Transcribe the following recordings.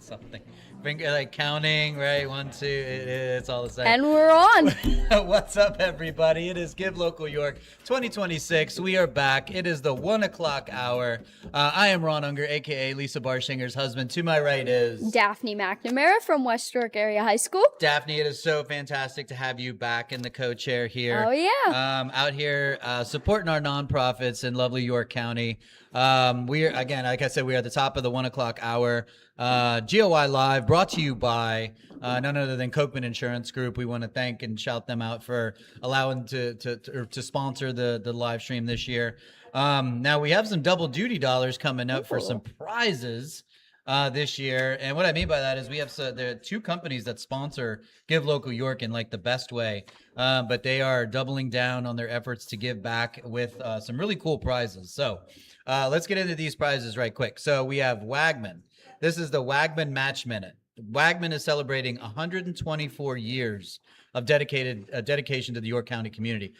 something. Finger like counting, right? One, two. It's all the same. And we're on. What's up, everybody? It is Give Local York 2026. We are back. It is the 1 o'clock hour. I am Ron Unger, aka Lisa Barshinger's husband. To my right is Daphne McNamara from West York Area High School. Daphne. It is so fantastic to have you back in the co-chair here. Oh, yeah. Out here supporting our nonprofits in lovely York County. We are, again, like I said, we are at the top of the 1 o'clock hour. GOI Live, brought to you by none other than Kochman Insurance Group. We want to thank and shout them out for allowing to sponsor the live stream this year. Now we have some double duty dollars coming up for some prizes this year. And what I mean by that is we have there are two companies that sponsor Give Local York in like the best way, but they are doubling down on their efforts to give back with some really cool prizes. So let's get into these prizes right quick. So we have Wagman. This is the Wagman Match Minute. Wagman is celebrating 124 years of dedication to the York County community.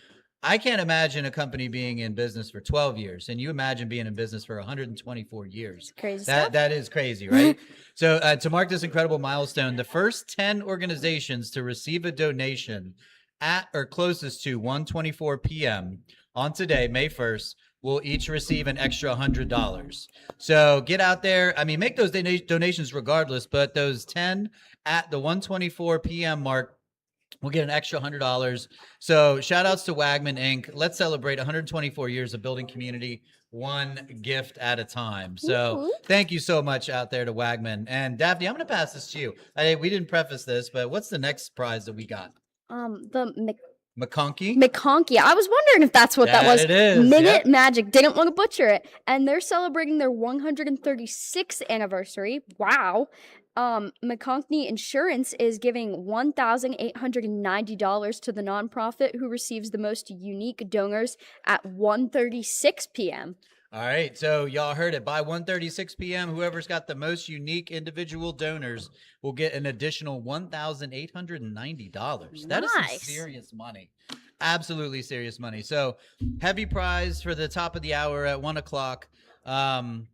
I can't imagine a company being in business for 12 years, and you imagine being in business for 124 years. Crazy stuff. That is crazy, right? So to mark this incredible milestone, the first 10 organizations to receive a donation at or closest to 1:24 p.m. on today, May 1st, will each receive an extra $100. So get out there. I mean, make those donations regardless, but those 10 at the 1:24 p.m. mark will get an extra $100. So shout outs to Wagman Inc. Let's celebrate 124 years of building community, one gift at a time. So thank you so much out there to Wagman. And Daphne, I'm going to pass this to you. We didn't preface this, but what's the next prize that we got? The McConkey? McConkey. I was wondering if that's what that was. It is. Minute Magic. Didn't want to butcher it. And they're celebrating their 136th anniversary. Wow. McConkey Insurance is giving $1,890 to the nonprofit who receives the most unique donors at 1:36 p.m. All right, so y'all heard it. By 1:36 p.m., whoever's got the most unique individual donors will get an additional $1,890. That is some serious money. Absolutely serious money. So heavy prize for the top of the hour at 1 o'clock.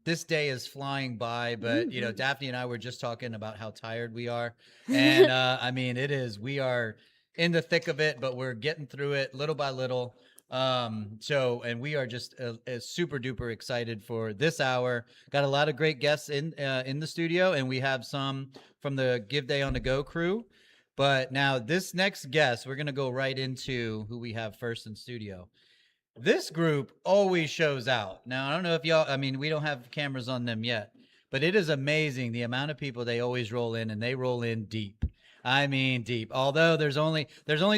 This day is flying by, but you know, Daphne and I were just talking about how tired we are. And I mean, we are in the thick of it, but we're getting through it little by little. And we are just super duper excited for this hour. Got a lot of great guests in the studio, and we have some from the Give Day on the Go crew. But now this next guest, we're going to go right into who we have first in studio. This group always shows out. Now, I don't know if y'all, I mean, we don't have cameras on them yet, but it is amazing the amount of people they always roll in, and they roll in deep. I mean, deep. Although there's only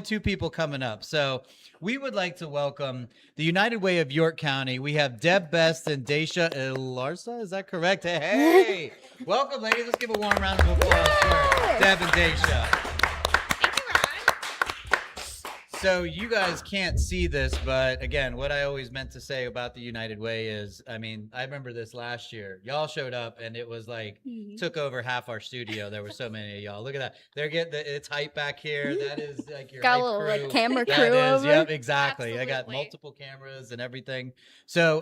two people coming up. So we would like to welcome the United Way of York County. We have Deb Best and Daisha Larsa. Is that correct? Hey, welcome, ladies. Let's give a warm round of applause for Deb and Daisha. So you guys can't see this, but again, what I always meant to say about the United Way is, I mean, I remember this last year. Y'all showed up, and it was like took over half our studio. There were so many of y'all. Look at that. It's hype back here. That is like your got a little like camera crew over. Yep, exactly. Absolutely. I got multiple cameras and everything. So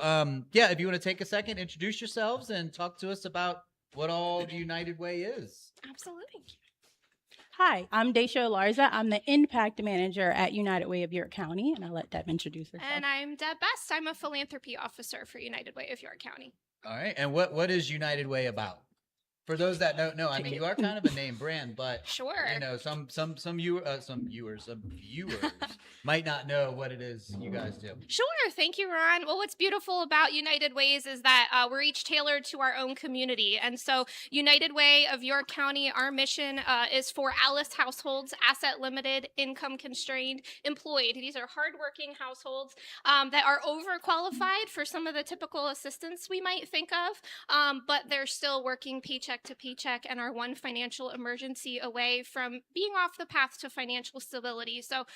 yeah, if you want to take a second, introduce yourselves and talk to us about what all the United Way is. Absolutely. Hi, I'm Daisha Larza. I'm the Impact Manager at United Way of York County, and I'll let Deb introduce herself. And I'm Deb Best. I'm a Philanthropy Officer for United Way of York County. All right, and what is United Way about? For those that don't know, I mean, you are kind of a name brand, but sure, you know, some viewers might not know what it is you guys do. Sure, thank you, Ron. Well, what's beautiful about United Ways is that we're each tailored to our own community, and so United Way of York County, our mission is for Alice households, asset limited, income constrained, employed. These are hardworking households that are overqualified for some of the typical assistance we might think of, but they're still working paycheck to paycheck and are one financial emergency away from being off the path to financial stability. So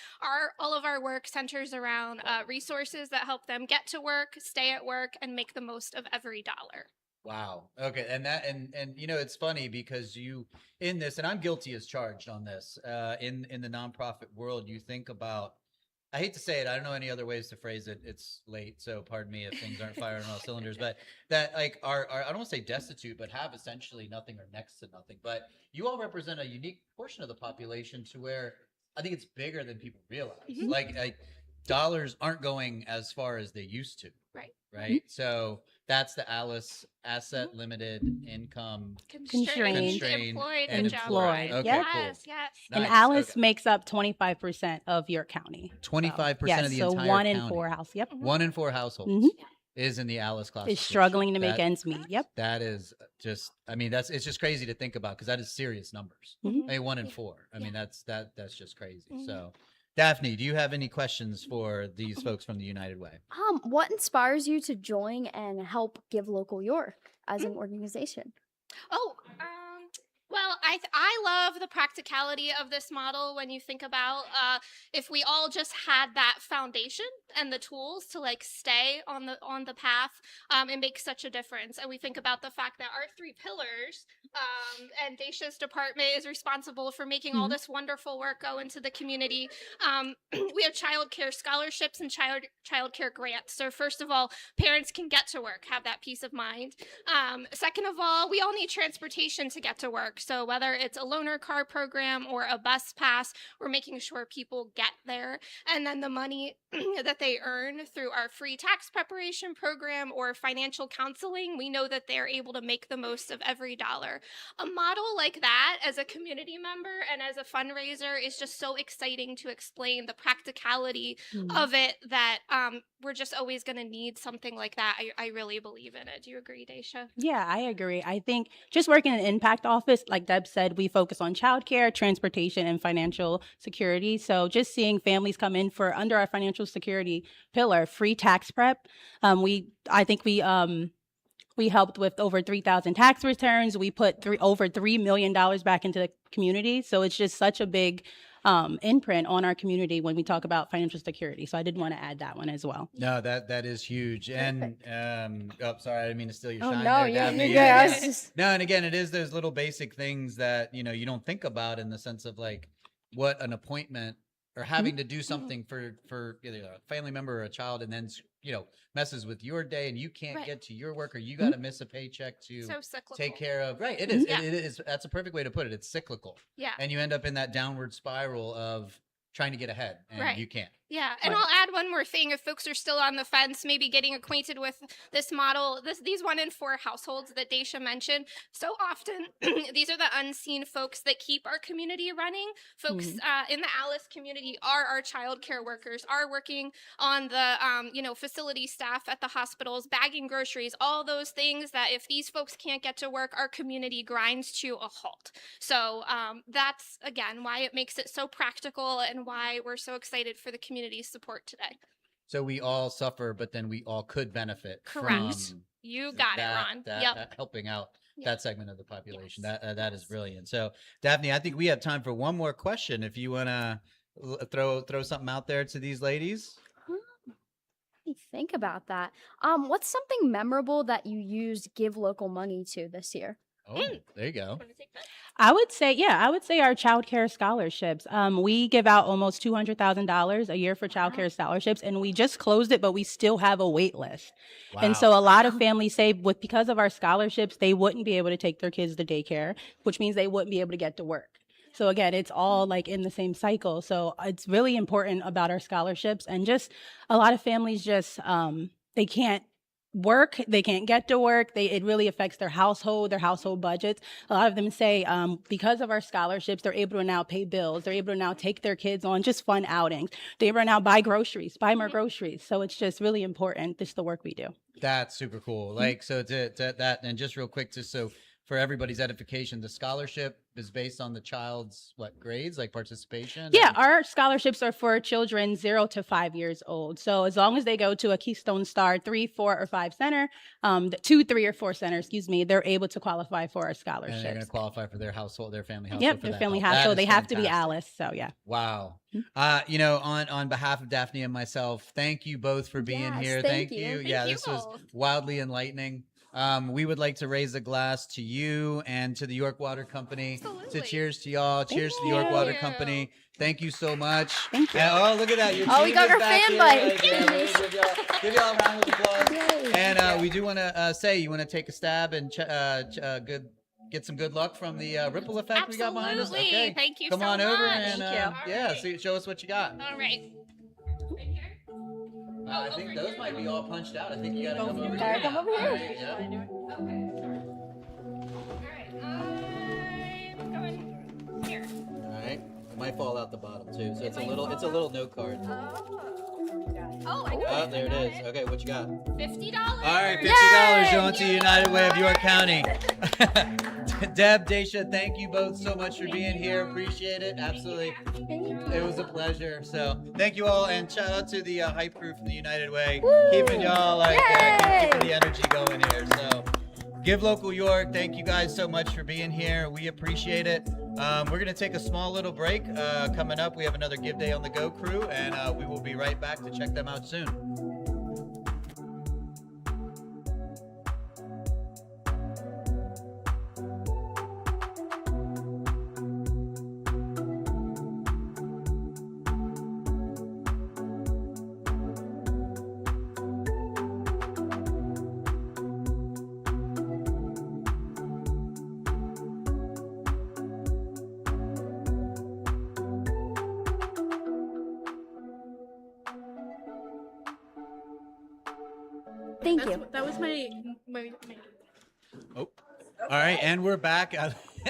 all of our work centers around resources that help them get to work, stay at work, and make the most of every dollar. Wow. Okay. And you know, it's funny because you in this, and I'm guilty as charged on this, in the nonprofit world, you think about I hate to say it, I don't know any other ways to phrase it. It's late, so pardon me if things aren't firing on all cylinders. But that like are I don't want to say destitute, but have essentially nothing or next to nothing. But you all represent a unique portion of the population to where I think it's bigger than people realize. Like dollars aren't going as far as they used to. Right. Right. So that's the Alice asset limited income Constrained. Employed. and Good job, employed. Ryan. Okay, Yep. cool. Yes, yes. And Nice. Alice Okay. makes up 25% of your county. 25% Yes, of the so entire 1 in county. 4 house. Yep. 1 in 4 households Mhm. is in the Alice class. Is struggling to make That- ends meet. Yep. That is just, I mean, it's just crazy to think about because that is serious numbers. Mhm. I mean, 1 in Yeah. 4. I mean, that's just crazy. Mhm. So, Daphne, do you have any questions for these folks from the United Way? What inspires you to join and help Give Local York as an organization? Oh, well, I love the practicality of this model when you think about if we all just had that foundation and the tools to like stay on the path, it makes such a difference. And we think about the fact that our 3 pillars and Daisha's department is responsible for making all this wonderful work go into the community. We have childcare scholarships and childcare grants. So first of all, parents can get to work, have that peace of mind. Second of all, we all need transportation to get to work. So whether it's a loaner car program or a bus pass, we're making sure people get there. And then the money that they earn through our free tax preparation program or financial counseling, we know that they're able to make the most of every dollar. A model like that as a community member and as a fundraiser is just so exciting to explain the practicality of it that we're just always going to need something like that. I really believe in it. Do you agree, Daisha? Yeah, I agree. I think just working in an impact office, like Deb said, we focus on childcare, transportation, and financial security. So just seeing families come in for under our financial security pillar, free tax prep. I think we helped with over 3,000 tax returns. We put over $3 million back into the community. So it's just such a big imprint on our community when we talk about financial security. So I did want to add that one as well. No, that is huge. And oh, sorry, I didn't mean to steal your Oh shine no, there, yeah, Daphne. yeah. I was just No, and again, it is those little basic things that you don't think about in the sense of like what an appointment or having to do something for either a family member or a child, and then messes with your day, and you can't Right. get to your work, or you got to miss a paycheck to So cyclical. take care of. Right, it is. Yeah. It is. That's a perfect way to put it. It's cyclical, Yeah. and you end up in that downward spiral of trying to get ahead, and Right. you can't. Yeah, and Right. I'll add one more thing. If folks are still on the fence, maybe getting acquainted with this model, these 1 in 4 households that Daisha mentioned, so often these are the unseen folks that keep our community running. Folks in the Alice community are our child care workers, are working on the facility staff at the hospitals, bagging groceries, all those things that if these folks can't get to work, our community grinds to a halt. So that's again why it makes it so practical and why we're so excited for the community support today. So we all suffer, but then we all could benefit Correct. from You got it, Ron. Yep. that helping out Yep. that segment of the population. Yes. That is Yes. brilliant. So, Daphne, I think we have time for one more question. If you want to throw something out there to these ladies. let me think about that. What's something memorable that you used Give Local money to this year? Oh, there you go. Wanna take that? I would say our childcare scholarships. We give out almost $200,000 a year for childcare scholarships, and we just closed it, but we still have a wait list. And so a lot of families say because of our scholarships, they wouldn't be able to take their kids to daycare, which means they wouldn't be able to get to work. So again, it's all like in the same cycle. So it's really important about our scholarships, and just a lot of families just they can't work, they can't get to work. It really affects their household budgets. A lot of them say because of our scholarships, they're able to now pay bills. They're able to now take their kids on just fun outings. They're able to now buy more groceries. So it's just really important, just the work we do. That's super cool. Like, so to that, and just real quick, just so for everybody's edification, the scholarship is based on the child's grades, like participation? Yeah, our scholarships are for children 0 to 5 years old. So as long as they go to a Keystone Star 3, 4, or 5 center, 2, 3, or 4 center, they're able to qualify for our And scholarships. they're going to qualify for their household, their family household. Yep, for their that family help. That household. They is have to be fantastic. Alice. So yeah. Wow. On behalf of Daphne and myself, thank you both for being Yes, here. thank you. you. Yeah, Thank you this was both. wildly enlightening. we would like to raise a glass to you and to the York Water Company. Absolutely. To cheers to y'all. Cheers to the York you. Water Company. Thank you so much. Thank you. And, oh, look at that. Your Oh, we team got is our back fan here. bite. Right there. Give y'all a round of applause. Yay. And we do want to say, you want to take a stab and get some good luck from the ripple effect we got behind us? Absolutely. Okay. Thank you Come so on over much. and Thank you. yeah, All right. show us what you got. All right. Right here? I think those might be all punched out. I think you got to come over Gotta here. come over here. All right, yeah. Okay. All right. I'm going here. All right. It might fall out the bottom too. So it's a little note card. Oh, I got Oh, it. there it is. Okay, what you got? $50. All right, $50 Yay! going to United Way of York County. Deb, Daisha, thank you both so much for being here. Appreciate it. Absolutely. It was a pleasure. So thank you all, and shout out to the hype crew from the United Way, keeping y'all like keeping the energy going here. So Give Local York, thank you guys so much for being here. We appreciate it. We're gonna take a small little break. Coming up, we have another Give Day on the Go crew, and we will be right back to check them out soon. Thank you. That was my. Oh, all right, and we're back.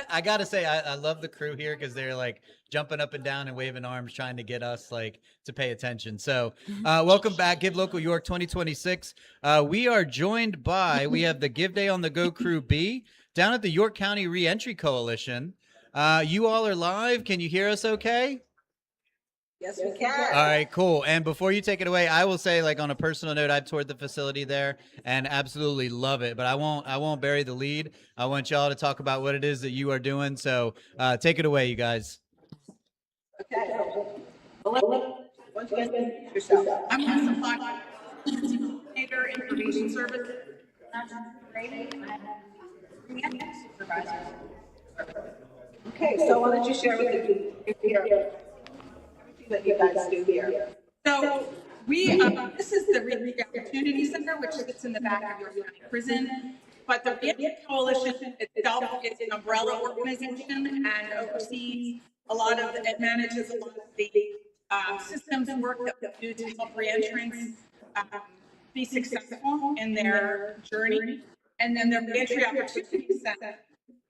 I gotta say, I love the crew here because they're like jumping up and down and waving arms, trying to get us like to pay attention. So, welcome back, Give Local York 2026. We are joined by we have the Give Day on the Go crew B down at the York County Reentry Coalition. You all are live. Can you hear us? Okay. Yes, we can. All right, cool. And before you take it away, I will say, like on a personal note, I've toured the facility there and absolutely love it. But I won't bury the lead. I want y'all to talk about what it is that you are doing. So take it away, you guys. Okay. Well, once you guys introduce yourself. I'm going to supply coordinator information service. Okay, so why don't you share with me everything that you guys do here? So we, this is the Reentry Opportunity Center, which sits in the back of York County Prison. But the Reentry Coalition itself is an umbrella organization and oversees a lot of, it manages a lot of the systems and work that we do to help reentrants be successful in their journey. And then the Reentry Opportunity Center.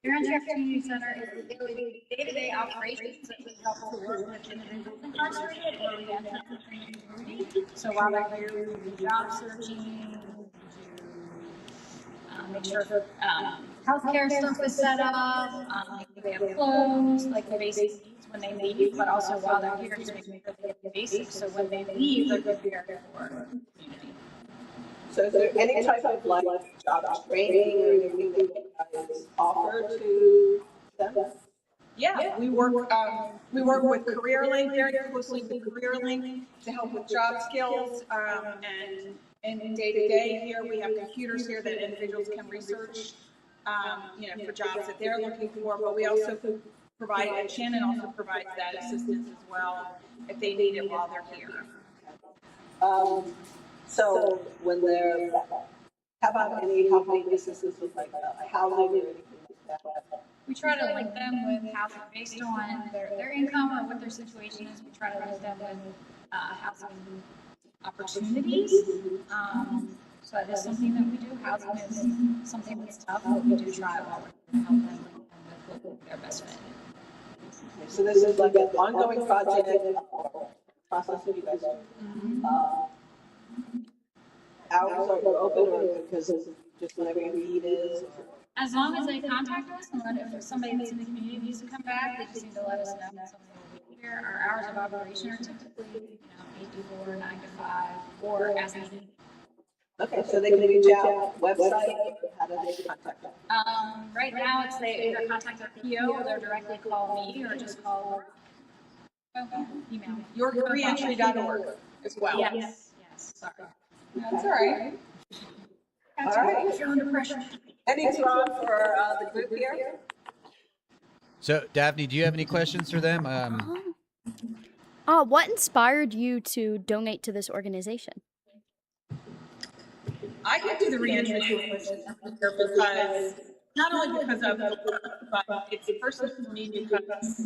Reentry Opportunity Center is the daily, day-to-day operations that we help to work with individuals incarcerated or reentrants in the community. So while they're here, we do job searching, make sure healthcare stuff is set up, make sure they have clothes, like the basic needs when they leave, but also while they're here, just make sure that they get the basics, so when they leave, they're prepared for the community. So is there any type of like job training or anything that you guys offer to them? Yeah, we work with CareerLink, very closely with CareerLink to help with job skills, and day to day here, we have computers here that individuals can research, for jobs that they're looking for, but we also provide, and Shannon also provides that assistance as well if they need it while they're here. So when they're, how about any helping assistance with like housing or anything like that? We try to link them with housing based on their income or what their situation is. We try to link them with housing opportunities. So that is something that we do. Housing is something that's tough, but we do try while we're help them with their best fit. Okay, so this is like an ongoing project, process that you guys do. Hours are open or because it's just whenever your need is? As long as they contact us and if somebody that's in the community needs to come back, they just need to let us know that somebody will be here. Our hours of operation are typically, 8 to 4, 9 to 5, or as needed. Okay, so they can reach out, website, how do they contact them? Right now, it's they either contact their PO or they're directly call me or just call email me. YorkReentry.org as well. Yes, sorry. That's all right. All right. I feel under pressure. Any draw for the group here? So, Daphne, do you have any questions for them? What inspired you to donate to this organization? I can do the reentry coalition because, not only because of the work, but it's personal to me because,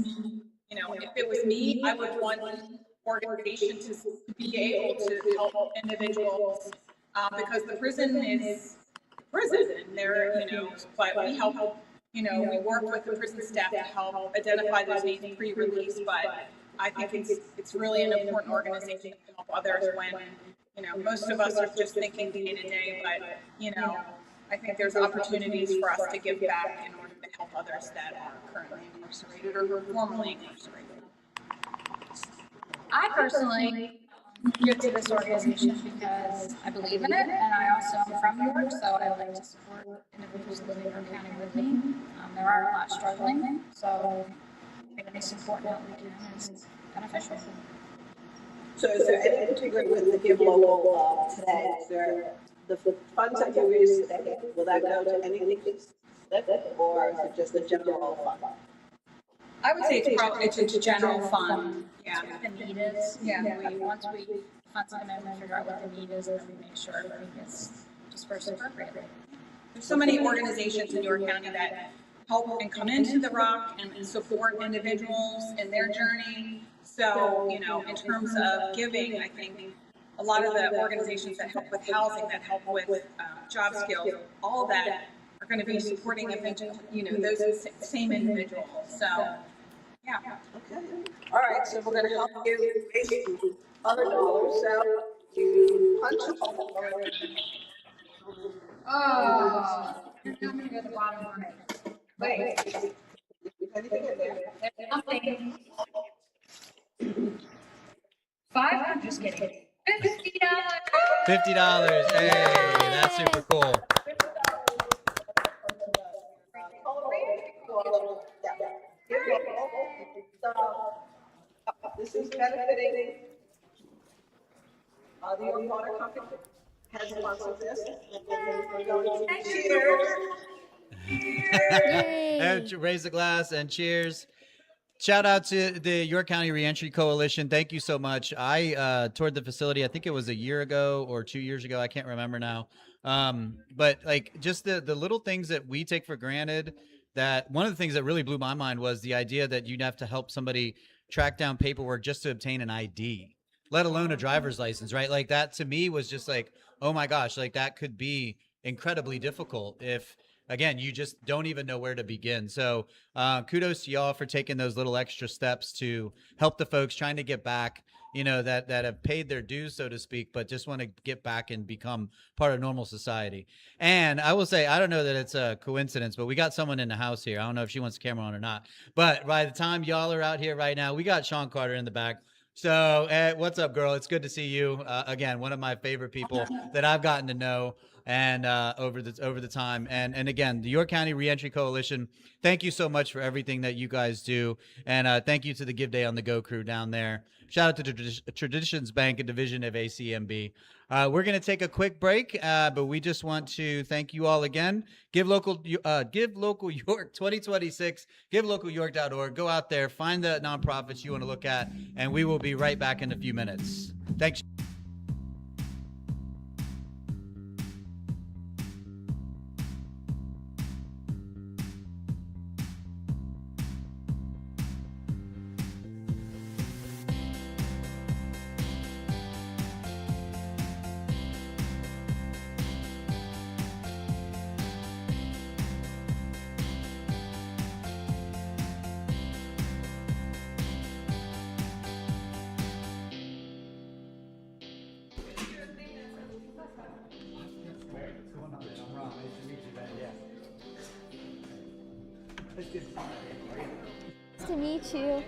you know, if it was me, I would want an organization to be able to help individuals, because the prison is prison, and they're, you know, but we help, you know, we work with the prison staff to help identify those needs pre-release, but I think it's really an important organization to help others when, you know, most of us are just thinking day to day, but, you know, I think there's opportunities for us to give back in order to help others that are currently incarcerated or formerly incarcerated. I personally give to this organization because I believe in it, and I also am from York, so I like to support individuals living in York County with me. There are a lot struggling, so any support that we can is beneficial. So is there any particular with the Give Local today? Is there the funds that you raise today, will that go to anything specific, or is it just the general fund? I would say it's a general fund, yeah. The need is, Yeah. once we funds come in, we figure out what the need is, and then we make sure everything gets dispersed appropriately. There's so many organizations in York County that help and come into the Rock and support individuals in their journey. So, you know, in terms of giving, I think a lot of the organizations that help with housing, that help with job skills, all of that are going to be supporting, you know, those same individuals. So, yeah. Okay. All right, so we're going to help you raise other dollars, so you punch a hole. Oh, you're not gonna go to the bottom right. Wait, anything in there? There's nothing. 500, just kidding. $50. $50. Hey, that's super cool. This is benefiting the York Water Company has sponsored this. And we're going to cheers. And raise the glass and cheers. Shout out to the York County Reentry Coalition. Thank you so much. I toured the facility, I think it was a year ago or 2 years ago. I can't remember now. But like just the little things that we take for granted, that one of the things that really blew my mind was the idea that you'd have to help somebody track down paperwork just to obtain an ID, let alone a driver's license, right? Like that to me was just like, oh my gosh, like that could be incredibly difficult if, again, you just don't even know where to begin. So kudos to y'all for taking those little extra steps to help the folks trying to get back, you know, that have paid their dues, so to speak, but just want to get back and become part of normal society. And I will say, I don't know that it's a coincidence, but we got someone in the house here. I don't know if she wants the camera on or not, but by the time y'all are out here right now, we got Sean Carter in the back. So what's up, girl? It's good to see you. Again, one of my favorite people that I've gotten to know and over the time. And again, the York County Reentry Coalition, thank you so much for everything that you guys do. And thank you to the Give Day on the Go crew down there. Shout out to Traditions Bank, a division of ACMB. We're going to take a quick break, but we just want to thank you all again. Give Local York 2026, givelocalyork.org. Go out there, find the nonprofits you want to look at, and we will be right back in a few minutes. Thanks. Nice to meet you. All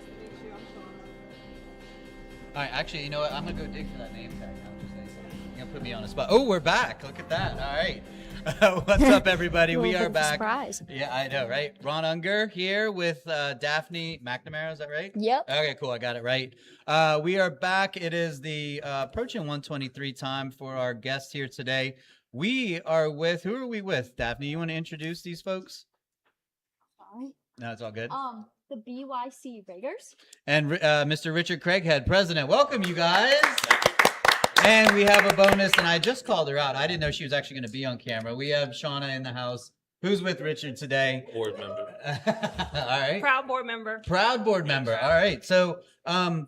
right, actually, you know what? I'm gonna go dig for that name tag. I'm just saying something. You're gonna put me on the spot. Oh, we're back. Look at that. All right. What's up, everybody? A We little are bit of a back. surprise. Yeah, I know, right? Ron Unger here with Daphne McNamara. Is that right? Yep. Okay, cool. I got it right. We are back. It is the approaching 1:23 time for our guest here today We are with, who are we with, Daphne? You want to introduce these folks? Sorry. No, it's all good. The BYC Raiders. And Mr. Richard Craighead, president. Welcome, you guys. And we have a bonus, and I just called her out. I didn't know she was actually going to be on camera. We have Shauna in the house. Who's with Richard today? Board member. All right. Proud board member. Proud board member. All right. So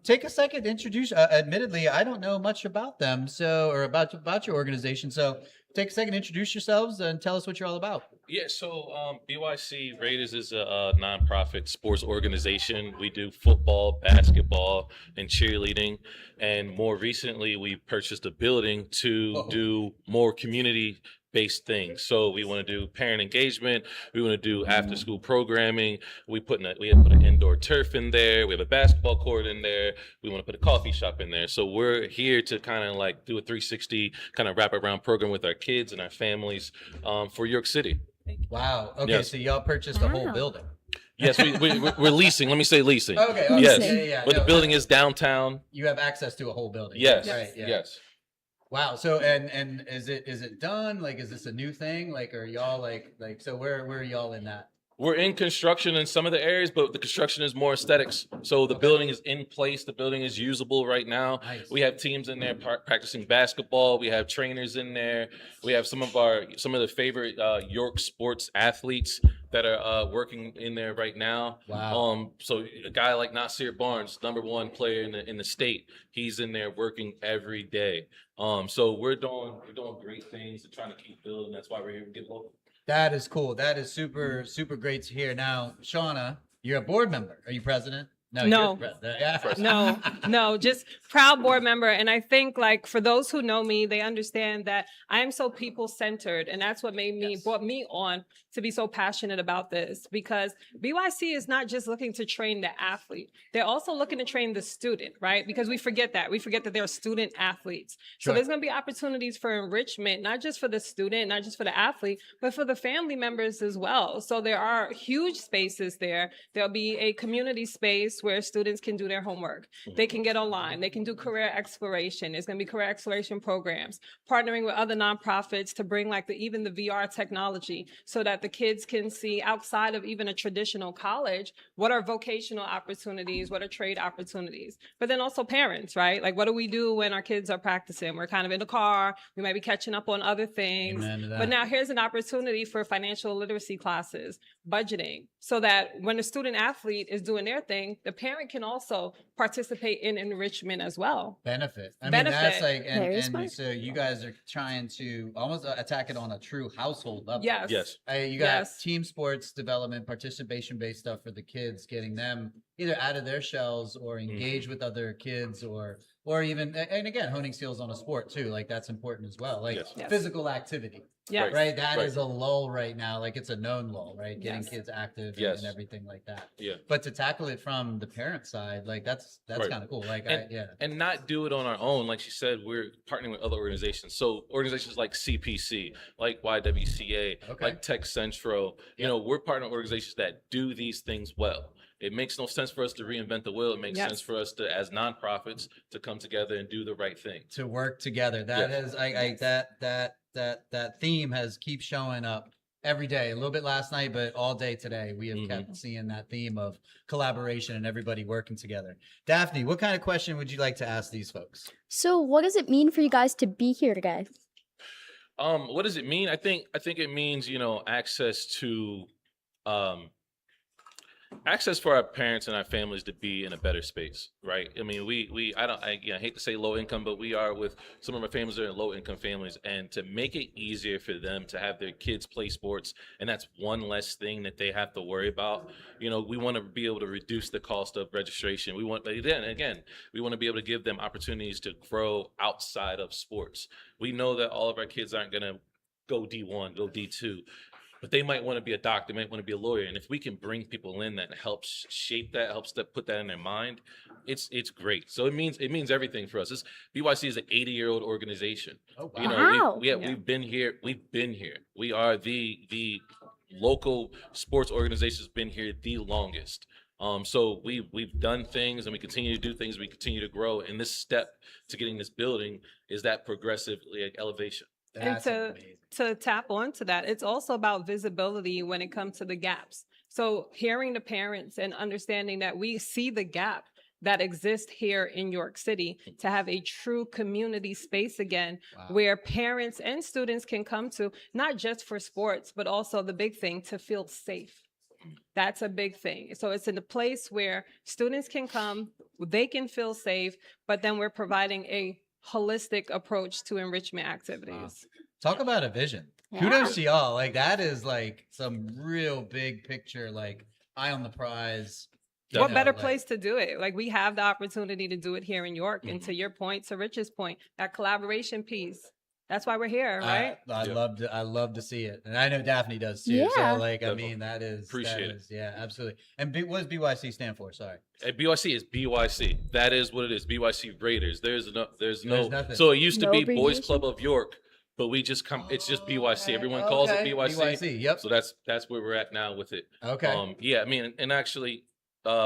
take a second to introduce, admittedly, I don't know much about them, or about your organization. So take a second to introduce yourselves and tell us what you're all about. Yeah, so BYC Raiders is a nonprofit sports organization. We do football, basketball, and cheerleading. And more recently, we purchased a building to do more community-based things. So we want to do parent engagement. We want to do after-school programming. We have put an indoor turf in there. We have a basketball court in there. We want to put a coffee shop in there. So we're here to kind of like do a 360 kind of wrap around program with our kids and our families for York City. Wow. Okay. Yes. So y'all purchased a whole building. Yes, we're leasing. Let me say leasing. Okay. Yes. Yeah. But the building is downtown. You have access to a whole building. Yes. Right. Yeah. Yes. Wow. So and is it done? Like, is this a new thing? Like, are y'all like so where are y'all in that? We're in construction in some of the areas, but the construction is more aesthetics. So the building is in place. The building is usable right now. Nice. We have teams in there practicing basketball. We have trainers in there. We have some of the favorite York sports athletes that are working in there right now. Wow. So a guy like Nasir Barnes, #1 player in the state, he's in there working every day. So we're doing great things and trying to keep building. That's why we're here to get local. That is cool. That is super great to hear. Now, Shauna, you're a board member. Are you president? No. You're the president. Yeah. No, just proud board member. And I think like for those who know me, they understand that I am so people centered. And that's what brought me on to be so passionate about this, because BYC is not just looking to train the athlete. They're also looking to train the student, right? Because we forget that. We forget that they're student athletes. Sure. So there's going to be opportunities for enrichment, not just for the student, not just for the athlete, but for the family members as well. So there are huge spaces there. There'll be a community space where students can do their homework. They can get online. They can do career exploration. There's going to be career exploration programs, partnering with other nonprofits to bring like even the VR technology so that the kids can see outside of even a traditional college, what are vocational opportunities, what are trade opportunities. But then also parents, right? Like what do we do when our kids are practicing? We're kind of in the car. We might be catching up on other things. Amen to that. But now here's an opportunity for financial literacy classes, budgeting, so that when the student athlete is doing their thing, the parent can also participate in enrichment as well. Benefit. I mean, Benefit. that's like, Very and smart. so you guys are trying to almost attack it on a true household level. Yes. Yes. You got Yes. team sports development, participation-based stuff for the kids, getting them either out of their shells or engage with other kids, or even, and again, honing skills on a sport too. Like that's important as well. Like Yes. Yes. physical activity, Yes. right? That is Right. a lull right now. Like it's a known lull, right? Getting Yes. kids active Yes. and everything like that. Yeah. But to tackle it from the parent side, like that's Right. kind of cool. Like And- and not do it on our own. Like she said, we're partnering with other organizations. So organizations like CPC, like YWCA, Okay. like Tech Central, we're partnering with organizations that do these things well. It makes no sense for us to reinvent the wheel. It makes Yes. sense for us to, as nonprofits, to come together and do the right thing. to work together. That Yes. has that theme has keep showing up every day. A little bit last night, but all day today we have kept seeing that theme of collaboration and everybody working together. Daphne, what kind of question would you like to ask these folks? So, what does it mean for you guys to be here today? What does it mean? I think it means, access to access for our parents and our families to be in a better space, right? I mean, I hate to say low income, but we are with some of our families that are low income families, and to make it easier for them to have their kids play sports, and that's one less thing that they have to worry about. We want to be able to reduce the cost of registration. We want, again, we want to be able to give them opportunities to grow outside of sports. We know that all of our kids aren't going to go D1, go D2. But they might want to be a doctor, might want to be a lawyer, and if we can bring people in that helps shape that, helps to put that in their mind, it's great. So it means everything for us. BYC is an 80-year-old organization. Oh, wow. Wow. We've been here. We are the local sports organization that's been here the longest. So we've done things and we continue to do things. We continue to grow, and this step to getting this building is that progressive elevation. That's and amazing. to tap onto that, it's also about visibility when it comes to the gaps. So hearing the parents and understanding that we see the gap that exists here in York City, to have a true community space again, Wow. where parents and students can come to, not just for sports, but also the big thing, to feel safe. That's a big thing. So it's in a place where students can come, they can feel safe, but then we're providing a holistic approach to enrichment activities. Talk about a vision. Yeah. Kudos to y'all. Like that is like some real big picture, like eye on the prize. you What know, better like- place to do it? Like, we have the opportunity to do it here in York. And to your point, to Rich's point, that collaboration piece. That's why we're here, right? I Yeah. love to see it, and I know Daphne does too. Yeah. So like, I Definitely. mean, that is Appreciate that it. is- Yeah, absolutely. And what does BYC stand for? Sorry. At BYC is BYC. That is what it is. BYC Raiders. There's no. nothing. So it used to No be Boys abbreviation? Club of York, but we just come. It's just BYC. Everyone calls it Okay. BYC. Yep. So that's where we're at now with it. Okay. Yeah, I mean, and actually,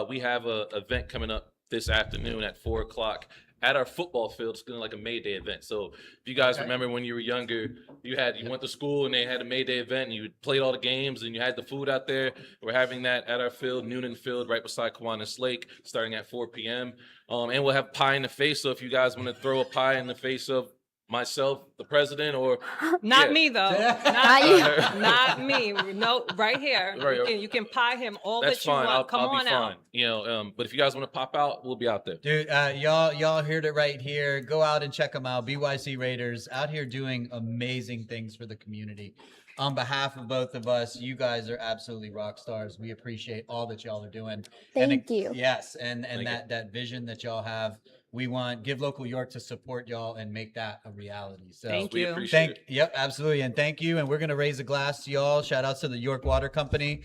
we have a event coming up this afternoon at 4:00 at our football field. It's gonna like a May Day event. So if you guys Okay. remember when you were younger, you went to school and they had a May Day event and you played all the games and you had the food out there. We're having that at our field, Noonan Field, right beside Kiwanis Lake, starting at 4 p.m. And we'll have pie in the face. So if you guys want to throw a pie in the face of myself, the president, or Not yeah. me, though. Not you. Not me. No, right here. Right. You can pie him all that's that you fine. want. Come I'll on be out. fine. You know, but if you guys want to pop out, we'll be out there. Dude, y'all heard it right here. Go out and check them out. BYC Raiders out here doing amazing things for the community. On behalf of both of us, you guys are absolutely rock stars. We appreciate all that y'all are doing. Thank you. Yes, and Thank you. that vision that y'all have. We want Give Local York to support y'all and make that a reality. So Thank We you. appreciate it. Yep, absolutely, and thank you. And we're gonna raise a glass to y'all. Shout outs to the York Water Company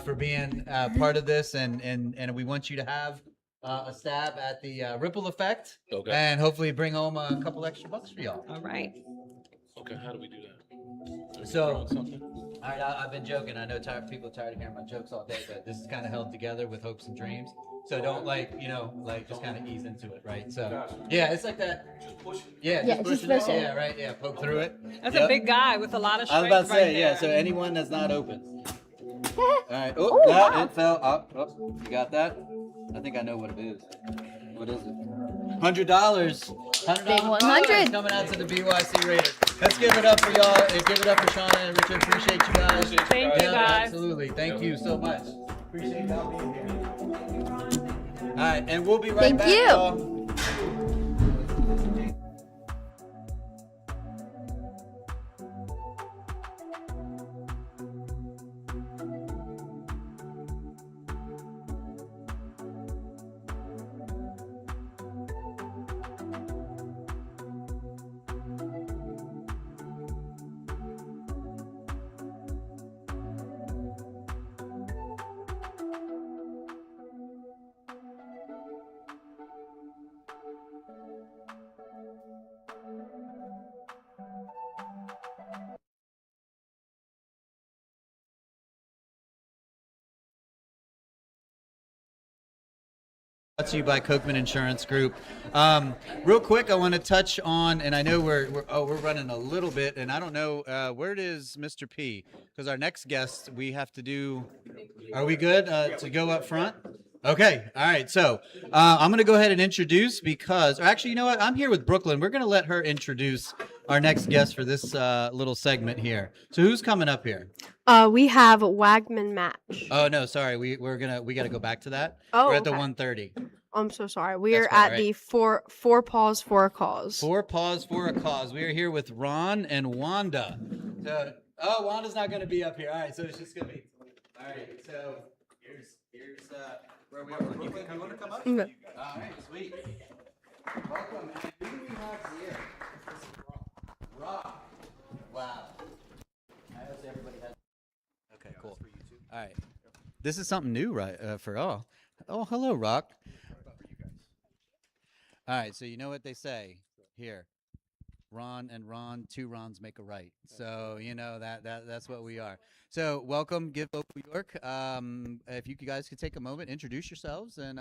for being part of this, and we want you to have a stab at the ripple effect, Okay. and hopefully bring home a couple extra bucks for y'all. All right. Okay. How do we do that? So, Something? all right, I've been joking. I know people are tired of hearing my jokes all day, but this is kind of held together with hopes and dreams. So don't just kind of ease into it, right? So yeah, it's like that. Just push it. Yeah, Yeah, just just pushing it. push it. Yeah, right. Yeah, poke through it. That's Yep. a big guy with a lot of I was strength. about to say, right yeah. there. So anyone that's not open. All right. Oh, Oh, no, wow. it fell. Oh, you got that? I think I know what it is. What is it? $100. Big 100. Coming out to the BYC Raiders. Let's give it up for y'all. And give it up for Shauna and Richard. Appreciate you guys. Thank you, Yeah, guys. absolutely. Thank you so much. Appreciate y'all being here. All right, and we'll be right Thank back. you. Y'all. Brought to you by Kochman Insurance Group. Real quick, I want to touch on, and I know we're running a little bit, and I don't know where it is, Mr. P, because our next guest we have to do. Are we good to go up front? Okay, all right. So I'm going to go ahead and introduce or actually, you know what? I'm here with Brooklyn. We're going to let her introduce our next guest for this little segment here. So who's coming up here? We have Wagman Match. Oh no, sorry. We got to go back to that. Oh, We're at the okay. 1:30. I'm so sorry. We're That's fine, at right? the four paws for a cause. Four paws for a cause. We are here with Ron and Wanda. So, Wanda's not going to be up here. All right, so it's just going to be. All right, so here's where we are. You want to come up? Mm. All right, sweet. Welcome, man. Who do we have here? This is Rock. Wow. I hope everybody has. Okay, cool. All right. This is something new, right? For all. Oh, hello, Rock. All right, so you know what they say here. Ron and Ron, two Rons make a right. So you know that's what we are. So welcome, Give Local York. If you guys could take a moment, introduce yourselves, and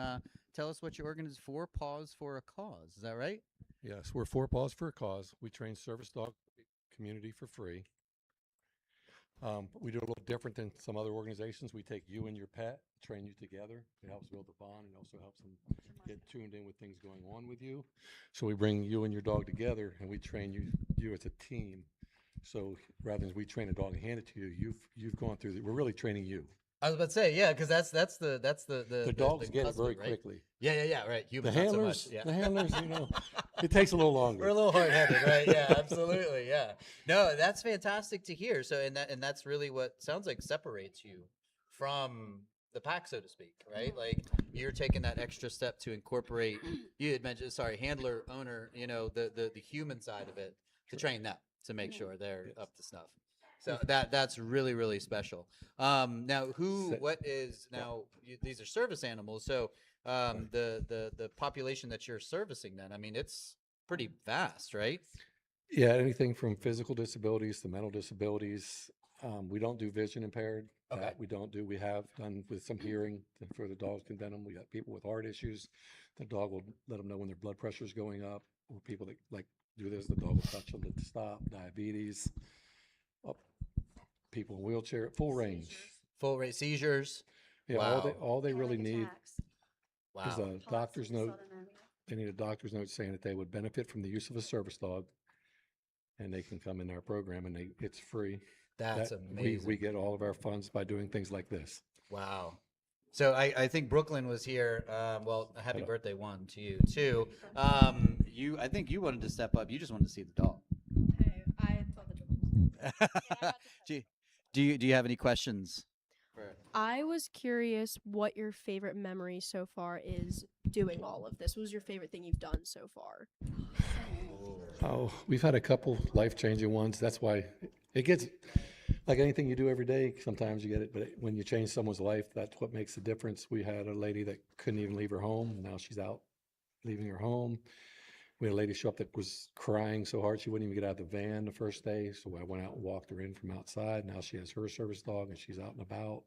tell us what your organization is. Four Paws for a Cause. Is that right? Yes, we're Four Paws for a Cause. We train service dog community for free. We do a little different than some other organizations. We take you and your pet, train you together. It helps build the bond and also helps them get tuned in with things going on with you. So we bring you and your dog together and we train you as a team. So rather than we train a dog and hand it to you, you've gone through we're really training you. I was about to say, yeah, because that's the dogs get it very right? quickly. Yeah, right. The Humans, handlers, not so much. the handlers, it takes a little longer. We're a little hard-headed, right? Yeah, absolutely. Yeah. No, that's fantastic to hear. So, and that's really what sounds like separates you from the pack, so to speak, right? Like you're taking that extra step to incorporate. You had mentioned, sorry, handler, owner. The human side of it to train them to make sure they're up to snuff. So that's really, really special. Now, these are service animals. So the population that you're servicing, then, I mean, it's pretty vast, right? Yeah, anything from physical disabilities to mental disabilities. We don't do vision impaired. Okay. That we don't do. We have done with some hearing for the dogs can vent them. We got people with heart issues. The dog will let them know when their blood pressure is going up. Or people that like do this, the dog will touch them to stop. Diabetes. People in wheelchair, full range. Seizures. Yeah, Wow. all they really need is Wow. a doctor's note. They need a doctor's note saying that they would benefit from the use of a service dog, and they can come in our program, and it's free. That's amazing. We get all of our funds by doing things like this. Wow. So I think Brooklyn was here. Well, happy birthday one to you too. I think you wanted to step up. You just wanted to see the dog. Hey, I thought the dog. Do you have any questions? I was curious what your favorite memory so far is doing all of this. What was your favorite thing you've done so far? Oh, we've had a couple life-changing ones. That's why it gets like anything you do every day. Sometimes you get it, but when you change someone's life, that's what makes the difference. We had a lady that couldn't even leave her home. Now she's out leaving her home. We had a lady show up that was crying so hard she wouldn't even get out of the van the first day. So I went out and walked her in from outside. Now she has her service dog and she's out and about.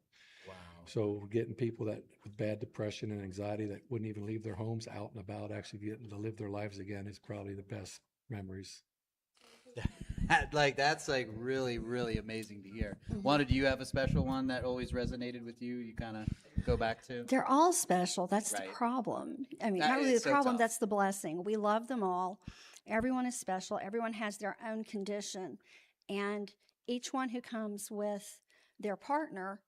Wow. So getting people that with bad depression and anxiety that wouldn't even leave their homes out and about, actually getting to live their lives again is probably the best memories. That's really, really amazing to hear. Wanda, do you have a special one that always resonated with you? You kind of go back to? They're all special. That's Right. the problem. I mean, That not really is the so problem, tough. that's the blessing. We love them all. Everyone is special. Everyone has their own condition. And each one who comes with their partner,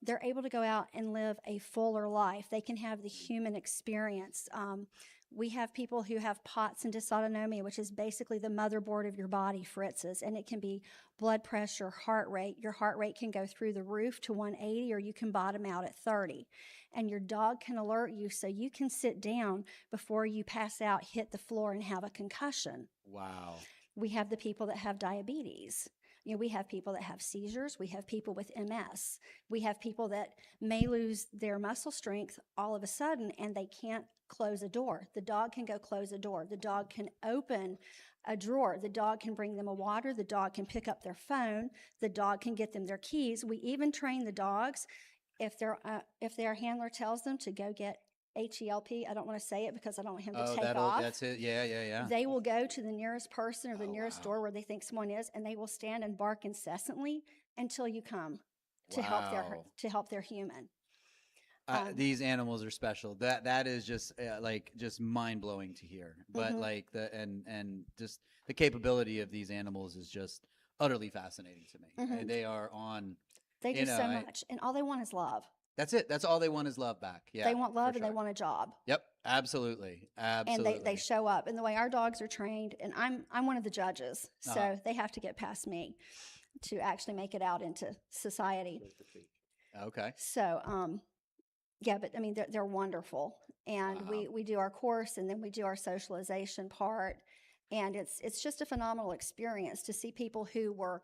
they're able to go out and live a fuller life. They can have the human experience. We have people who have POTS and dysautonomia, which is basically the motherboard of your body, Fritz's, and it can be blood pressure, heart rate. Your heart rate can go through the roof to 180, or you can bottom out at 30. And your dog can alert you so you can sit down before you pass out, hit the floor, and have a concussion. Wow. We have the people that have diabetes. We have people that have seizures. We have people with MS. We have people that may lose their muscle strength all of a sudden and they can't close a door. The dog can go close a door. The dog can open a drawer. The dog can bring them a water. The dog can pick up their phone. The dog can get them their keys. We even train the dogs if their handler tells them to go get HELP. I don't want to say it because I don't want him to take off. That's it. Yeah. They will go to the nearest person or the nearest door where they think someone is, and they will stand and bark incessantly until you come to help their human. These animals are special. That is just just mind blowing to hear. But and just the capability of these animals is just utterly fascinating to me. They are on. They do so much, and all they want is love. That's it. That's all they want is love back. Yeah, they want love and they want a job. Yep, absolutely. And they show up. And the way our dogs are trained, and I'm one of the judges, so they have to get past me to actually make it out into society. Okay. So, yeah, but I mean, they're wonderful. And we do our course, and then we do our socialization part. And it's just a phenomenal experience to see people who were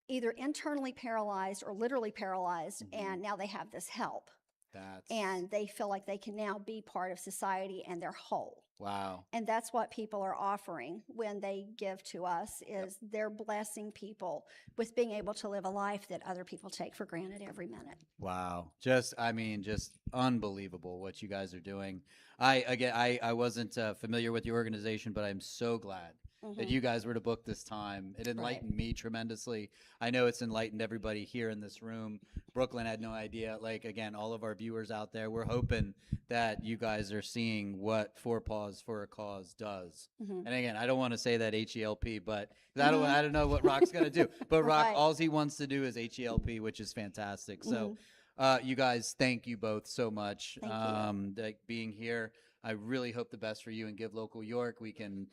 either internally paralyzed or literally paralyzed, and now they have this help. And they feel like they can now be part of society and they're whole. Wow. And that's what people are offering when they give to us is they're blessing people with being able to live a life that other people take for granted every minute. Wow. Just unbelievable what you guys are doing. I wasn't familiar with the organization, but I'm so glad that you guys were to book this time. It enlightened me tremendously. I know it's enlightened everybody here in this room. Brooklyn had no idea. Like, again, all of our viewers out there, we're hoping that you guys are seeing what Four Paws for a Cause does. And again, I don't want to say that HELP, but I don't know what Rock's going to do. But Rock, all he wants to do is HELP, which is fantastic. So you guys, thank you both so much. Like being here. I really hope the best for you and Give Local York. We can,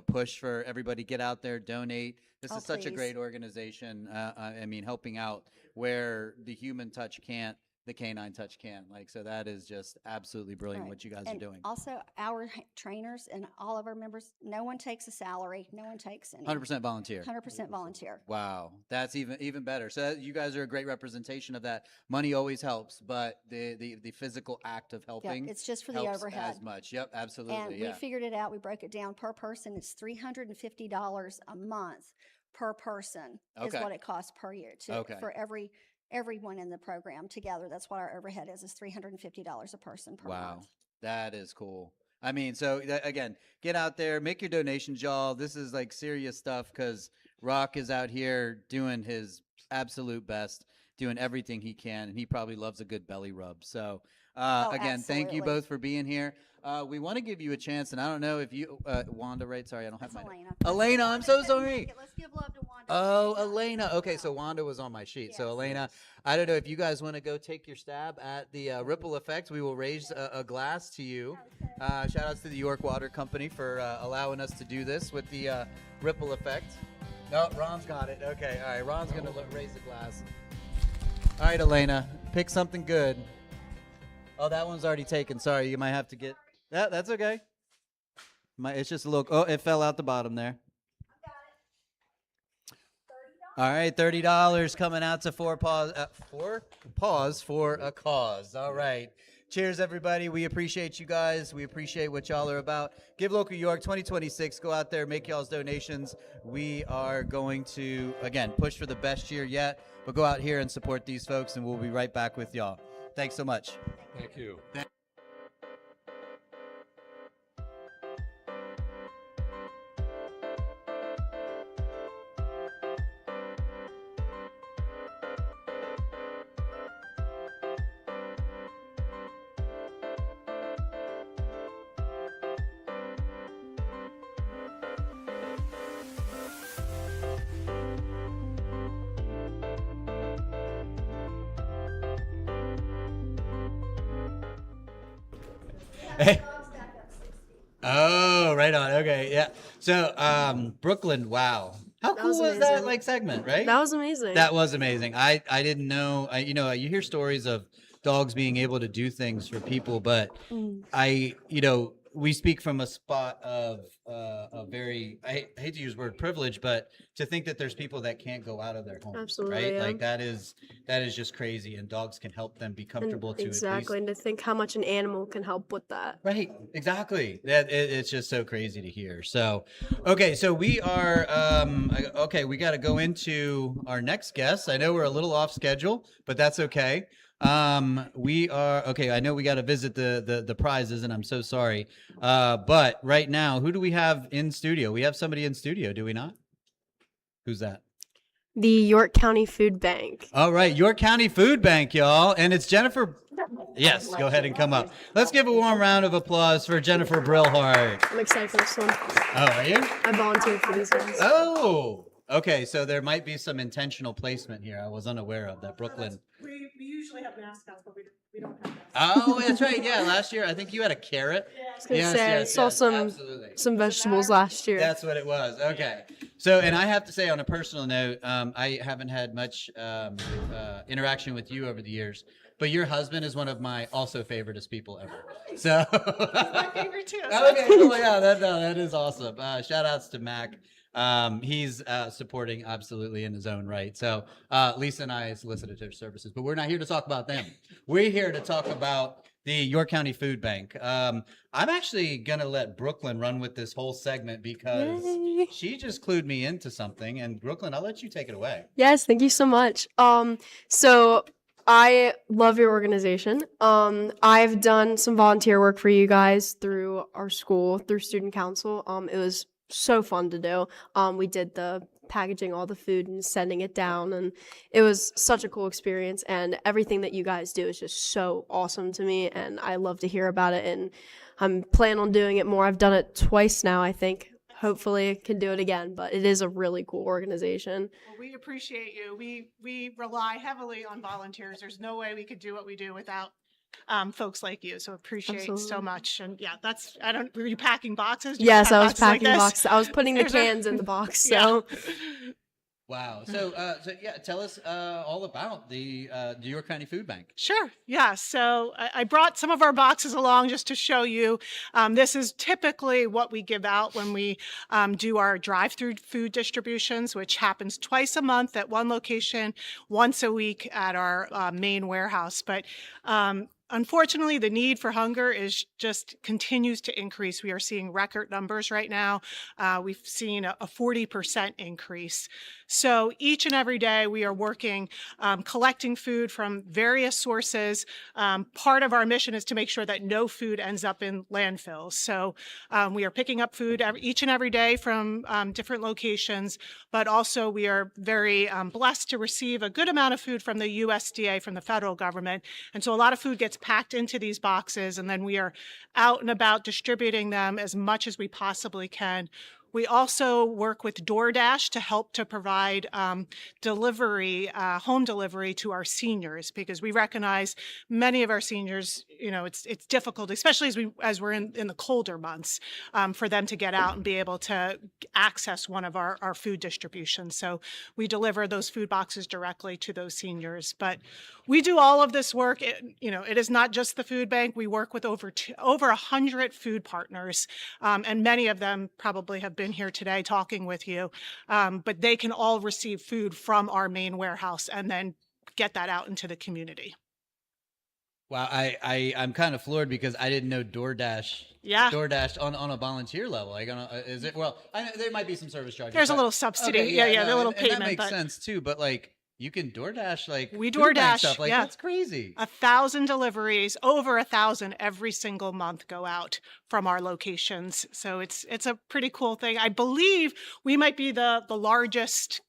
push for everybody, get out there, donate. This is such a great organization. I mean, helping out where the human touch can't, the canine touch can. Like, so that is just absolutely brilliant what you guys are doing. Also, our trainers and all of our members, no one takes a salary. No one takes any. 100% volunteer. 100% volunteer. Wow, that's even better. So you guys are a great representation of that. Money always helps, but the physical act of helping, it's just for the helps overhead. as much. Yep, absolutely. And we figured it out. We broke it down per person. It's $350 a month per person is what it costs per year for everyone in the program together. That's what our overhead is $350 a person per month. Wow, that is cool. I mean, so again, get out there, make your donations, y'all. This is like serious stuff because Rock is out here doing his absolute best, doing everything he can, and he probably loves a good belly rub. So again, thank you both for being here. We want to give you a chance, and I don't know if you, Wanda, right? Sorry, I don't have my Elena, I'm so sorry. Let's give love to Wanda. Oh, Elena. Okay, so Wanda was on my sheet. So Elena, I don't know if you guys want to go take your stab at the ripple effect. We will raise a glass to you. Shout outs to the York Water Company for allowing us to do this with the ripple effect. No, Ron's got it. Okay, all right. Ron's going to raise the glass. All right, Elena, pick something good. Oh, that one's already taken. Sorry, you might have to get that. That's okay. It's just a little. Oh, it fell out the bottom there. All right, $30 coming out to Four Paws for a Cause. All right. Cheers, everybody. We appreciate you guys. We appreciate what y'all are about. Give Local York 2026. Go out there, make y'all's donations. We are going to, again, push for the best year yet, but go out here and support these folks, and we'll be right back with y'all. Thanks so much. Thank you. Hey. Oh, right on. Okay, yeah. So, Brooklyn, wow. How cool was that like segment, right? That was amazing. That was amazing. I didn't know. You hear stories of dogs being able to do things for people, but we speak from a spot of a very, I hate to use the word privilege, but to think that there's people that can't go out of their home. Absolutely, right? yeah. Like that is just crazy, and dogs can help them be comfortable to exactly, and to think how much an animal can help with that. Right, exactly. It's just so crazy to hear. So, okay, so we are we got to go into our next guest. I know we're a little off schedule, but that's okay. We are okay. I know we got to visit the prizes, and I'm so sorry. But right now, who do we have in studio? We have somebody in studio, do we not? Who's that? The York County Food Bank. All right, York County Food Bank, y'all, and it's Jennifer. Yes, go ahead and come up. Let's give a warm round of applause for Jennifer Brillhart. I'm excited for this one. Oh, are you? I volunteered for these guys. Oh, okay. So there might be some intentional placement here. I was unaware of that. Brooklyn. We usually have mascots, but we don't have mascots. Oh, that's right. Yeah, last year I think you had a carrot. I was gonna say I saw some vegetables last year. That's what it was. Okay. So, and I have to say, on a personal note, I haven't had much interaction with you over the years, but your husband is one of my also favoriteest people ever. So, my favorite too. Okay. Oh yeah, that is awesome. Shout outs to Mac. He's supporting absolutely in his own right. So Lisa and I solicited their services, but we're not here to talk about them. We're here to talk about the York County Food Bank. I'm actually going to let Brooklyn run with this whole segment because she just clued me into something. And Brooklyn, I'll let you take it away. Yes, thank you so much. So I love your organization. I've done some volunteer work for you guys through our school, through student council. It was so fun to do. We did the packaging all the food and sending it down, and it was such a cool experience. And everything that you guys do is just so awesome to me, and I love to hear about it. And I'm planning on doing it more. I've done it twice now, I think. Hopefully, I can do it again. But it is a really cool organization. Well, we appreciate you. We rely heavily on volunteers. There's no way we could do what we do without folks like you. So appreciate so Absolutely. much. And yeah, were you packing boxes? Do you Yes, have I was boxes like packing this? boxes. I was putting the There's a- cans in the box. Yeah. So. Wow. So yeah, tell us all about the New York County Food Bank. Sure. Yeah. So I brought some of our boxes along just to show you. This is typically what we give out when we do our drive-through food distributions, which happens twice a month at one location, once a week at our main warehouse. But unfortunately, the need for hunger just continues to increase. We are seeing record numbers right now. We've seen a 40% increase. So each and every day we are working, collecting food from various sources. Part of our mission is to make sure that no food ends up in landfills. So we are picking up food each and every day from different locations, but also we are very blessed to receive a good amount of food from the USDA, from the federal government. And so a lot of food gets packed into these boxes, and then we are out and about distributing them as much as we possibly can. We also work with DoorDash to help to provide delivery, home delivery to our seniors, because we recognize many of our seniors, it's difficult, especially as we're in the colder months, for them to get out and be able to access one of our food distributions. So we deliver those food boxes directly to those seniors. But we do all of this work. It is not just the food bank. We work with over 100 food partners, and many of them probably have been here today talking with you, but they can all receive food from our main warehouse and then get that out into the community. Wow, I'm kind of floored because I didn't know DoorDash. Yeah. DoorDash on a volunteer level. Is it? Well, I know there might be some service charges. There's a but- little subsidy. Okay, Yeah, the little and payment. that makes but sense too. But you can DoorDash we food bank DoorDash stuff. yeah. That's crazy. 1,000 deliveries, over 1,000 every single month go out from our locations. So it's a pretty cool thing. I believe we might be the largest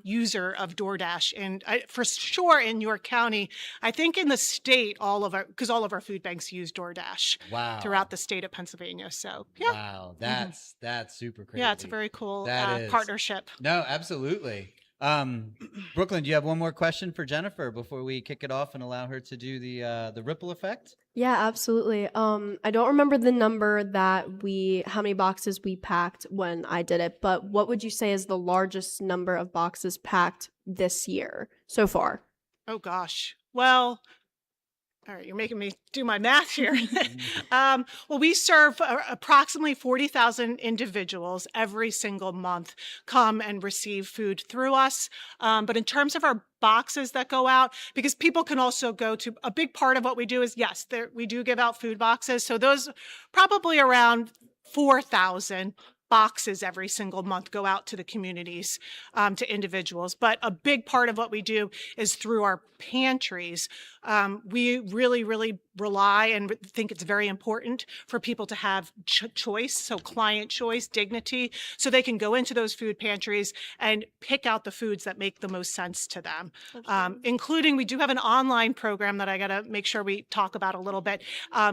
user of DoorDash, and for sure in York County. I think in the state, because all of our food banks use DoorDash. Wow. Throughout the state of Pennsylvania. So yeah. Wow, that's super crazy. Yeah, it's a very cool That is. partnership. No, absolutely. Brooklyn, do you have one more question for Jennifer before we kick it off and allow her to do the ripple effect? Yeah, absolutely. I don't remember the number how many boxes we packed when I did it, but what would you say is the largest number of boxes packed this year so far? Oh gosh. Well, all right, you're making me do my math here. Well, we serve approximately 40,000 individuals every single month come and receive food through us. But in terms of our boxes that go out, because people can also go to, a big part of what we do is, yes, we do give out food boxes. So those probably around 4,000 boxes every single month go out to the communities, to individuals. But a big part of what we do is through our pantries. We really, really rely and think it's very important for people to have choice, so client choice, dignity, so they can go into those food pantries and pick out the foods that make the most sense to them. Including, we do have an online program that I got to make sure we talk about a little bit,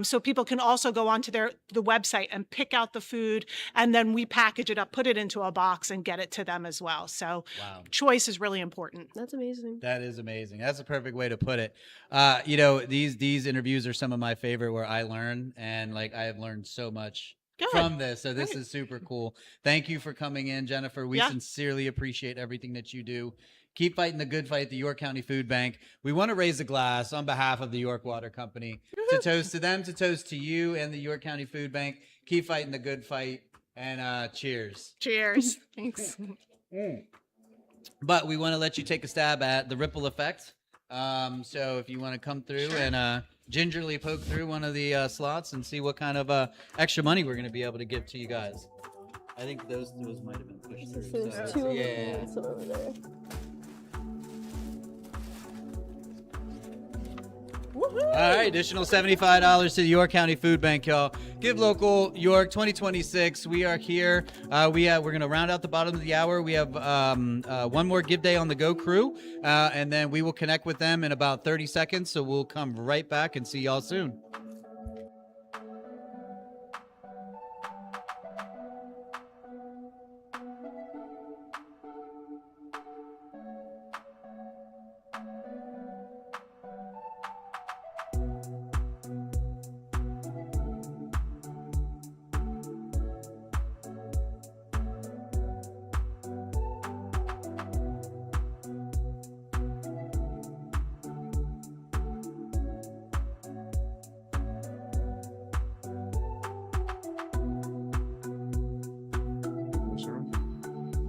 so people can also go onto the website and pick out the food, and then we package it up, put it into a box, and get it to them as well. So choice is really important. That's amazing. That is amazing. That's a perfect way to put it. These interviews are some of my favorite where I learn, and I have learned so much from this. So this is super cool. Thank you for coming in, Jennifer. We sincerely appreciate everything that you do. Keep fighting the good fight, the York County Food Bank. We want to raise a glass on behalf of the York Water Company to toast to them, to toast to you and the York County Food Bank. Keep fighting the good fight, and cheers. Cheers. Thanks. But we want to let you take a stab at the ripple effect. So if you want to come through and gingerly poke through one of the slots and see what kind of extra money we're going to be able to give to you guys. I think those might have been pushed through. There's So, two of yeah. them over there. All right, additional $75 to the York County Food Bank, y'all. Give local, York 2026. We are here. We're gonna round out the bottom of the hour. We have one more Give Day on the Go crew, and then we will connect with them in about 30 seconds. So we'll come right back and see y'all soon.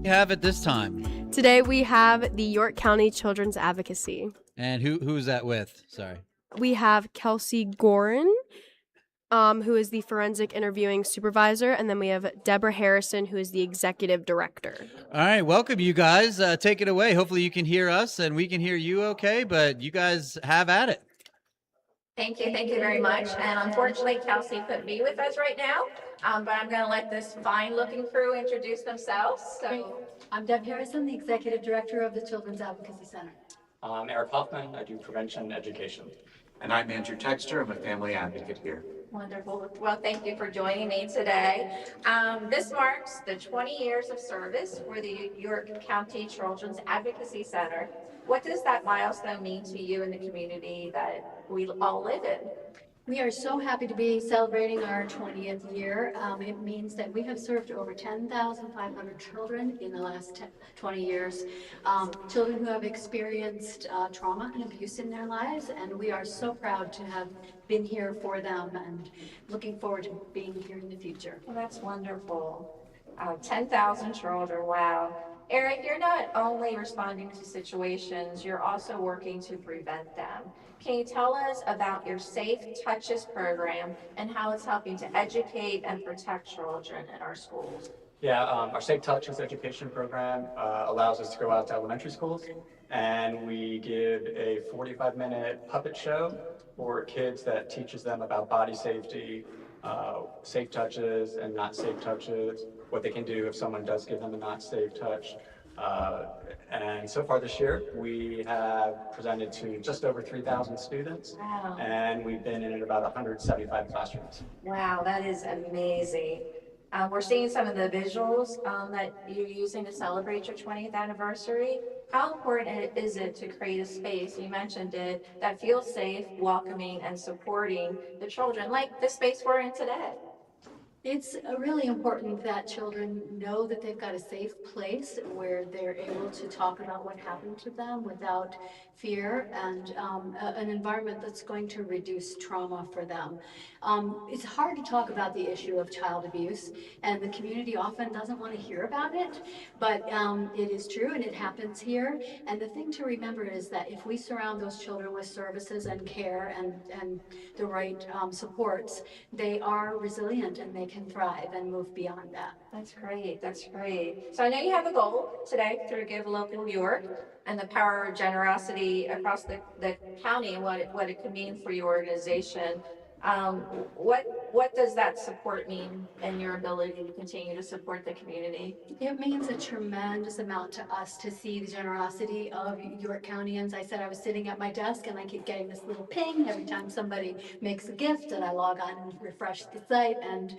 Have it this time. Today we have the York County Children's Advocacy. And who's that with? Sorry. We have Kelsey Gorin, who is the forensic interviewing supervisor, and then we have Deborah Harrison, who is the executive director. All right, welcome you guys. Take it away. Hopefully you can hear us and we can hear you okay, but you guys have at it. Thank you very much. And unfortunately, Kelsey couldn't be with us right now, but I'm going to let this fine-looking crew introduce themselves. So, I'm Deb Harrison, the Executive Director of the Children's Advocacy Center. I'm Eric Hoffman. I do prevention education. And I'm Andrew Texter. I'm a family advocate here. Wonderful. Well, thank you for joining me today. This marks the 20 years of service for the York County Children's Advocacy Center. What does that milestone mean to you and the community that we all live in? We are so happy to be celebrating our 20th year. It means that we have served over 10,500 children in the last 20 years, children who have experienced trauma and abuse in their lives, and we are so proud to have been here for them and looking forward to being here in the future. Well, that's wonderful. 10,000 children, wow. Eric, you're not only responding to situations, you're also working to prevent them. Can you tell us about your Safe Touches program and how it's helping to educate and protect children in our schools? Yeah, our Safe Touches education program allows us to go out to elementary schools, and we give a 45-minute puppet show for kids that teaches them about body safety, safe touches and not safe touches, what they can do if someone does give them a not safe touch. And so far this year, we have presented to just over 3,000 students. Wow. And we've been in about 175 classrooms. Wow, that is amazing. We're seeing some of the visuals that you're using to celebrate your 20th anniversary. How important is it to create a space, you mentioned it, that feels safe, welcoming, and supporting the children, like the space we're in today? It's really important that children know that they've got a safe place where they're able to talk about what happened to them without fear, and an environment that's going to reduce trauma for them. It's hard to talk about the issue of child abuse, and the community often doesn't want to hear about it, but it is true and it happens here. And the thing to remember is that if we surround those children with services and care and the right supports, they are resilient and they can thrive and move beyond that. That's great. That's great. So I know you have a goal today through Give Local York and the power of generosity across the county and what it could mean for your organization. What does that support mean in your ability to continue to support the community? It means a tremendous amount to us to see the generosity of York Countyans. I said I was sitting at my desk and I keep getting this little ping every time somebody makes a gift, and I log on and refresh the site, and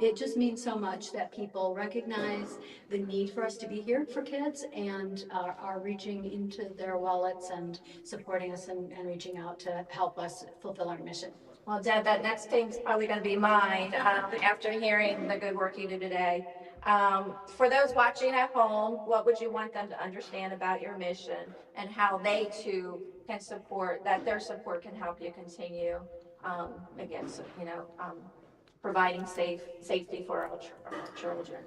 it just means so much that people recognize the need for us to be here for kids and are reaching into their wallets and supporting us and reaching out to help us fulfill our mission. Well, Deb, that next thing's probably going to be mine after hearing the good work you do today. For those watching at home, what would you want them to understand about your mission and how they too can support, that their support can help you continue, providing safety for our children?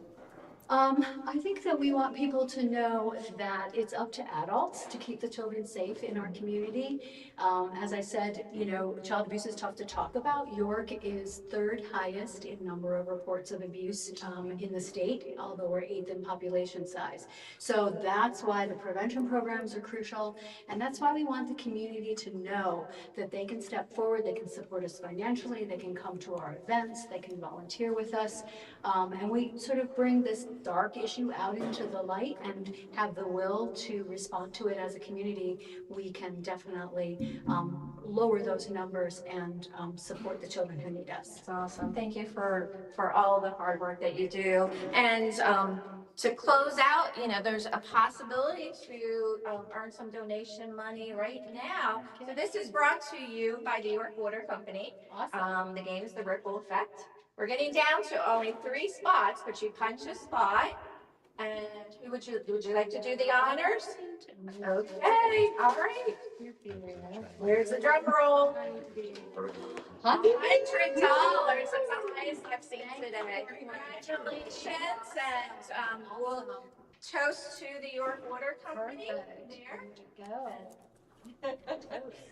I think that we want people to know that it's up to adults to keep the children safe in our community. As I said, you know, child abuse is tough to talk about. York is third highest in number of reports of abuse in the state, although we're 8th in population size. So that's why the prevention programs are crucial, and that's why we want the community to know that they can step forward, they can support us financially, they can come to our events, they can volunteer with us, and we sort of bring this dark issue out into the light and have the will to respond to it as a community. We can definitely lower those numbers and support the children who need us. That's awesome. Thank you for all the hard work that you do. And to close out, you know, there's a possibility to earn some donation money right now. So this is brought to you by the York Water Company. Awesome. The game is the Ripple Effect. We're getting down to only 3 spots, but you punch a spot. And who would you like to do the honors? Okay, all right. Where's the drum roll? $100. That's the highest I've seen today. Congratulations, and we'll toast to the York Water Company there.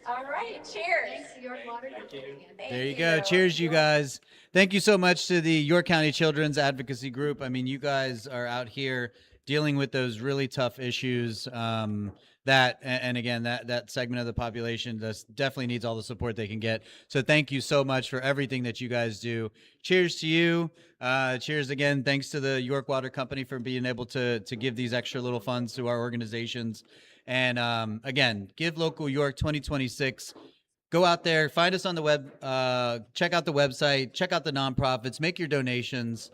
All right, cheers. There you go. Cheers, you guys. Thank you so much to the York County Children's Advocacy Group. I mean, you guys are out here dealing with those really tough issues and again, that segment of the population definitely needs all the support they can get. So thank you so much for everything that you guys do. Cheers to you. Cheers again. Thanks to the York Water Company for being able to give these extra little funds to our organizations. And again, Give Local York 2026. Go out there, find us on the web, check out the website, check out the nonprofits, make your donations.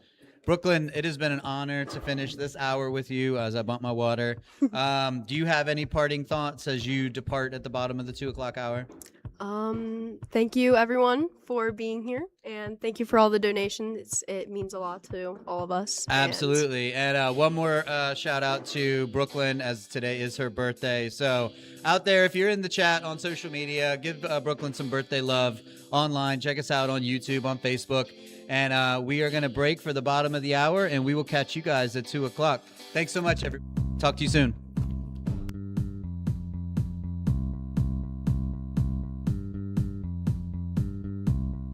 Brooklyn, it has been an honor to finish this hour with you as I bump my water. Do you have any parting thoughts as you depart at the bottom of the 2 o'clock hour? Thank you everyone for being here, and thank you for all the donations. It means a lot to all of us. Absolutely. And one more shout out to Brooklyn, as today is her birthday. So out there, if you're in the chat on social media, give Brooklyn some birthday love online. Check us out on YouTube, on Facebook. And we are going to break for the bottom of the hour, and we will catch you guys at 2 o'clock. Thanks so much, everyone. Talk to you soon.